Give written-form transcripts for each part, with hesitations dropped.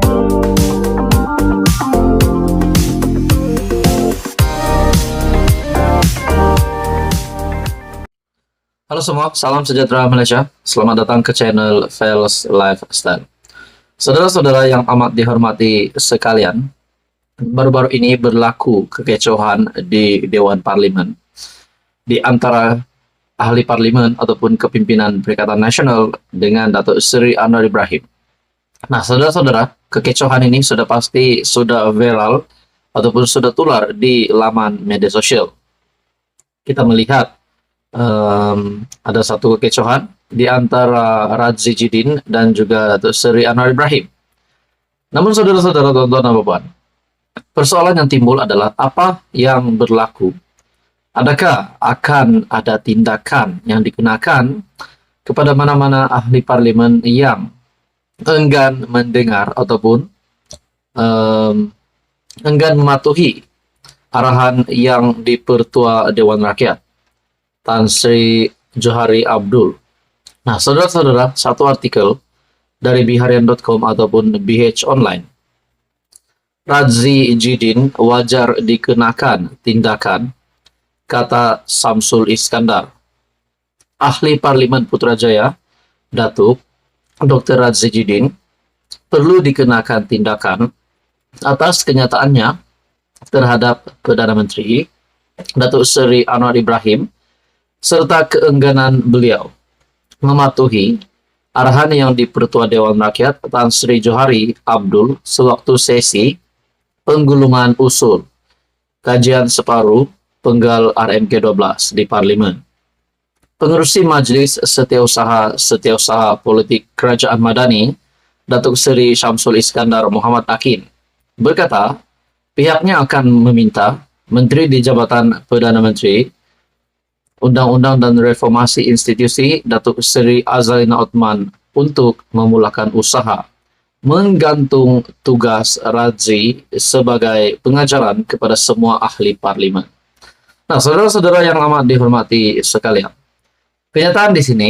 Halo semua, salam sejahtera Malaysia. Selamat datang ke channel Fels Lifestyle. Saudara-saudara yang amat dihormati sekalian, baru-baru ini berlaku kekecohan di Dewan Parlimen di antara ahli parlimen ataupun kepimpinan Perikatan Nasional dengan Datuk Seri Anwar Ibrahim. Nah, saudara-saudara, kekecohan ini sudah viral ataupun sudah tular di laman media sosial. Kita melihat ada satu kekecohan di antara Radzi Jidin dan juga Datuk Seri Anwar Ibrahim. Namun saudara-saudara, tuan-tuan dan puan, persoalan yang timbul adalah apa yang berlaku. Adakah akan ada tindakan yang digunakan kepada mana-mana ahli parlimen yang enggan mendengar ataupun enggan mematuhi arahan yang dipertua Dewan Rakyat Tan Sri Johari Abdul. Nah, saudara-saudara, satu artikel dari biharian.com ataupun BH Online. Radzi Jidin wajar dikenakan tindakan, kata Samsul Iskandar. Ahli Parlimen Putrajaya, Datuk Dr. Radzi Jidin, perlu dikenakan tindakan atas kenyataannya terhadap Perdana Menteri Datuk Seri Anwar Ibrahim serta keengganan beliau mematuhi arahan yang dipertua Dewan Rakyat Tan Sri Johari Abdul sewaktu sesi penggulungan usul kajian separuh penggal RMK 12 di Parlimen. Pengerusi Majlis Setiausaha Politik Kerajaan Madani, Datuk Seri Syamsul Iskandar Muhammad Akin, berkata pihaknya akan meminta Menteri di Jabatan Perdana Menteri, Undang-Undang dan Reformasi Institusi Datuk Seri Azalina Othman untuk memulakan usaha menggantung tugas Radzi sebagai pengajaran kepada semua ahli parlimen. Nah, saudara-saudara yang amat dihormati sekalian, kenyataan di sini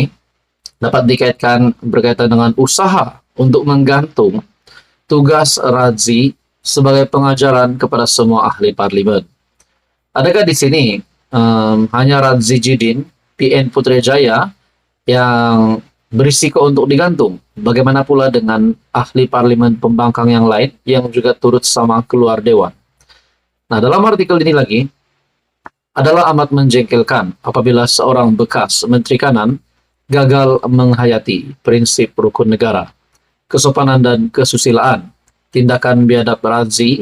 dapat dikaitkan berkaitan dengan usaha untuk menggantung tugas Radzi sebagai pengajaran kepada semua ahli parlimen. Adakah di sini hanya Radzi Jidin, PN Putrajaya yang berisiko untuk digantung? Bagaimana pula dengan ahli parlimen pembangkang yang lain yang juga turut sama keluar dewan? Nah, dalam artikel ini lagi, adalah amat menjengkelkan apabila seorang bekas Menteri Kanan gagal menghayati prinsip rukun negara, kesopanan dan kesusilaan. Tindakan biadab Radzi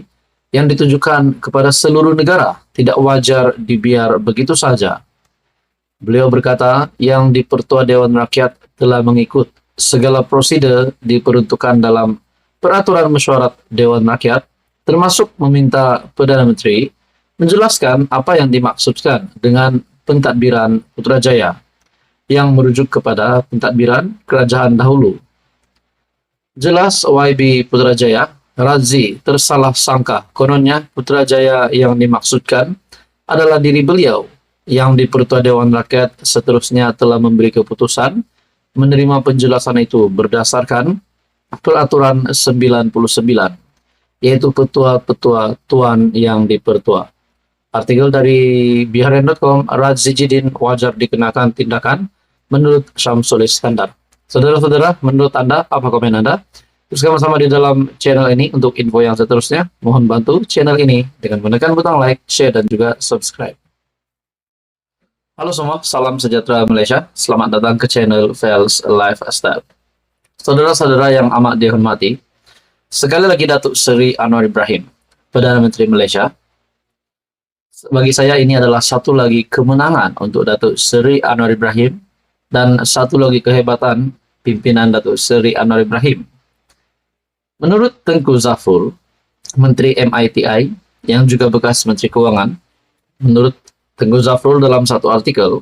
yang ditujukan kepada seluruh negara tidak wajar dibiar begitu saja. Beliau berkata yang dipertua Dewan Rakyat telah mengikut segala prosedur diperuntukkan dalam peraturan mesyuarat Dewan Rakyat, termasuk meminta Perdana Menteri menjelaskan apa yang dimaksudkan dengan pentadbiran Putrajaya yang merujuk kepada pentadbiran kerajaan dahulu. Jelas YB Putrajaya, Radzi tersalah sangka kononnya Putrajaya yang dimaksudkan adalah diri beliau yang dipertua Dewan Rakyat seterusnya telah memberi keputusan menerima penjelasan itu berdasarkan peraturan 99, yaitu petua-petua tuan yang dipertua. Artikel dari biharian.com, Radzi Jidin wajar dikenakan tindakan menurut Syamsul Iskandar. Saudara-saudara, menurut Anda, apa komen Anda? Terus sama-sama di dalam channel ini untuk info yang seterusnya. Mohon bantu channel ini dengan menekan butang like, share, dan juga subscribe. Halo semua, salam sejahtera Malaysia. Selamat datang ke channel Fels Lifestyle. Saudara-saudara yang amat dihormati, sekali lagi Datuk Seri Anwar Ibrahim, Perdana Menteri Malaysia. Bagi saya ini adalah satu lagi kemenangan untuk Datuk Seri Anwar Ibrahim dan satu lagi kehebatan pimpinan Datuk Seri Anwar Ibrahim. Menurut Tengku Zafrul, Menteri MITI yang juga bekas Menteri Keuangan, menurut Tengku Zafrul dalam satu artikel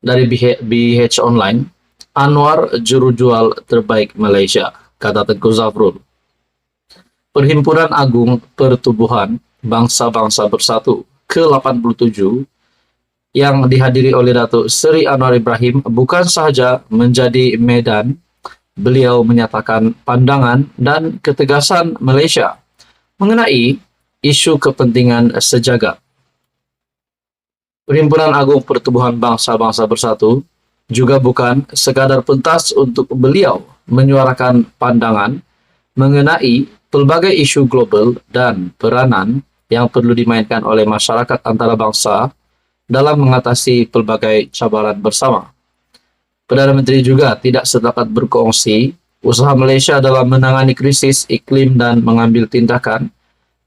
dari BH Online, Anwar juru jual terbaik Malaysia, kata Tengku Zafrul. Perhimpunan Agung Pertubuhan Bangsa-Bangsa Bersatu ke-87 yang dihadiri oleh Datuk Seri Anwar Ibrahim bukan sahaja menjadi medan beliau menyatakan pandangan dan ketegasan Malaysia mengenai isu kepentingan sejagat. Perhimpunan Agung Pertubuhan Bangsa-Bangsa Bersatu juga bukan sekadar pentas untuk beliau menyuarakan pandangan mengenai pelbagai isu global dan peranan yang perlu dimainkan oleh masyarakat antarabangsa dalam mengatasi pelbagai cabaran bersama. Perdana Menteri juga tidak setakat berkongsi usaha Malaysia dalam menangani krisis iklim dan mengambil tindakan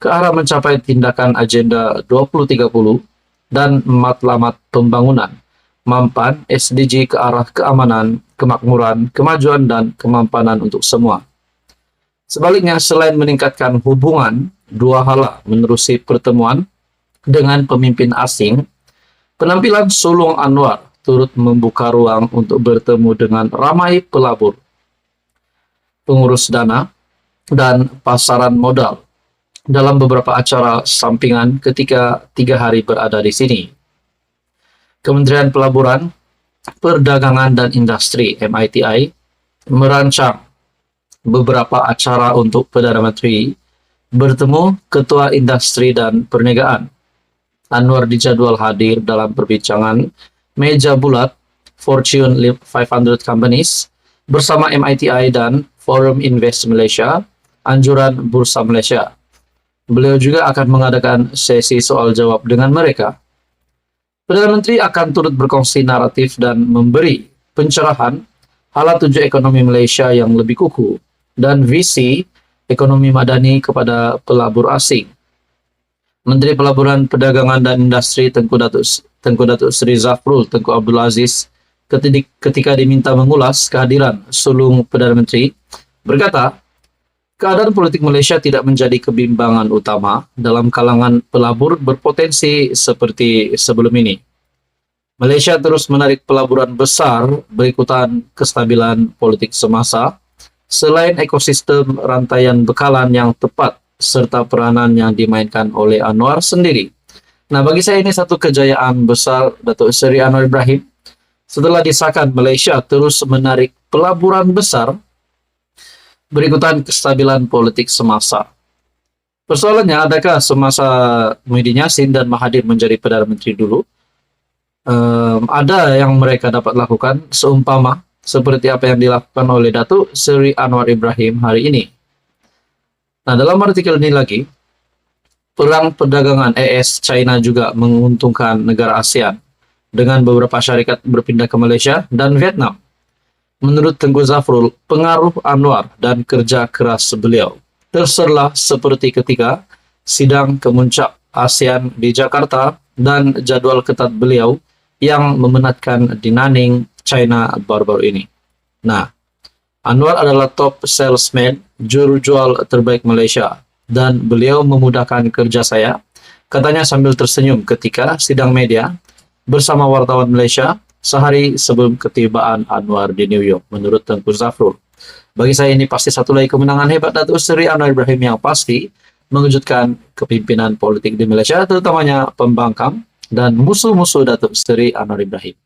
ke arah mencapai tindakan Agenda 2030 dan matlamat pembangunan Mampan SDG ke arah keamanan, kemakmuran, kemajuan, dan kemampanan untuk semua. Sebaliknya, selain meningkatkan hubungan, dua hala menerusi pertemuan dengan pemimpin asing, penampilan Sulong Anwar turut membuka ruang untuk bertemu dengan ramai pelabur, pengurus dana, dan pasaran modal dalam beberapa acara sampingan ketika 3 hari berada di sini. Kementerian Pelaburan, Perdagangan dan Industri (MITI) merancang beberapa acara untuk Perdana Menteri bertemu Ketua Industri dan Perniagaan. Anwar dijadwal hadir dalam perbincangan meja bulat Fortune 500 Companies bersama MITI dan Forum Invest Malaysia, anjuran Bursa Malaysia. Beliau juga akan mengadakan sesi soal jawab dengan mereka. Perdana Menteri akan turut berkongsi naratif dan memberi pencerahan hala tuju ekonomi Malaysia yang lebih kukuh dan visi ekonomi madani kepada pelabur asing. Menteri Pelaburan, Perdagangan dan Industri Tengku Datuk Seri Zafrul Tengku Abdul Aziz ketika diminta mengulas kehadiran sulung Perdana Menteri berkata, keadaan politik Malaysia tidak menjadi kebimbangan utama dalam kalangan pelabur berpotensi seperti sebelum ini. Malaysia terus menarik pelaburan besar berikutan kestabilan politik semasa, selain ekosistem rantaian bekalan yang tepat serta peranan yang dimainkan oleh Anwar sendiri. Nah, bagi saya ini satu kejayaan besar Datuk Seri Anwar Ibrahim. Setelah disahkan, Malaysia terus menarik pelaburan besar berikutan kestabilan politik semasa. Persoalannya, adakah semasa Muhyiddin Yassin dan Mahathir menjadi Perdana Menteri dulu, ada yang mereka dapat lakukan seumpama seperti apa yang dilakukan oleh Datuk Seri Anwar Ibrahim hari ini? Nah, dalam artikel ini lagi, perang perdagangan AS China juga menguntungkan negara ASEAN dengan beberapa syarikat berpindah ke Malaysia dan Vietnam. Menurut Tengku Zafrul, pengaruh Anwar dan kerja keras beliau terserlah seperti ketika sidang kemuncak ASEAN di Jakarta dan jadwal ketat beliau yang memenatkan di Nanning, China baru-baru ini. Nah, Anwar adalah top salesman, juru jual terbaik Malaysia, dan beliau memudahkan kerja saya, katanya sambil tersenyum ketika sidang media bersama wartawan Malaysia sehari sebelum ketibaan Anwar di New York, menurut Tengku Zafrul. Bagi saya ini pasti satu lagi kemenangan hebat Datuk Seri Anwar Ibrahim yang pasti mengejutkan kepimpinan politik di Malaysia, terutamanya pembangkang dan musuh-musuh Datuk Seri Anwar Ibrahim.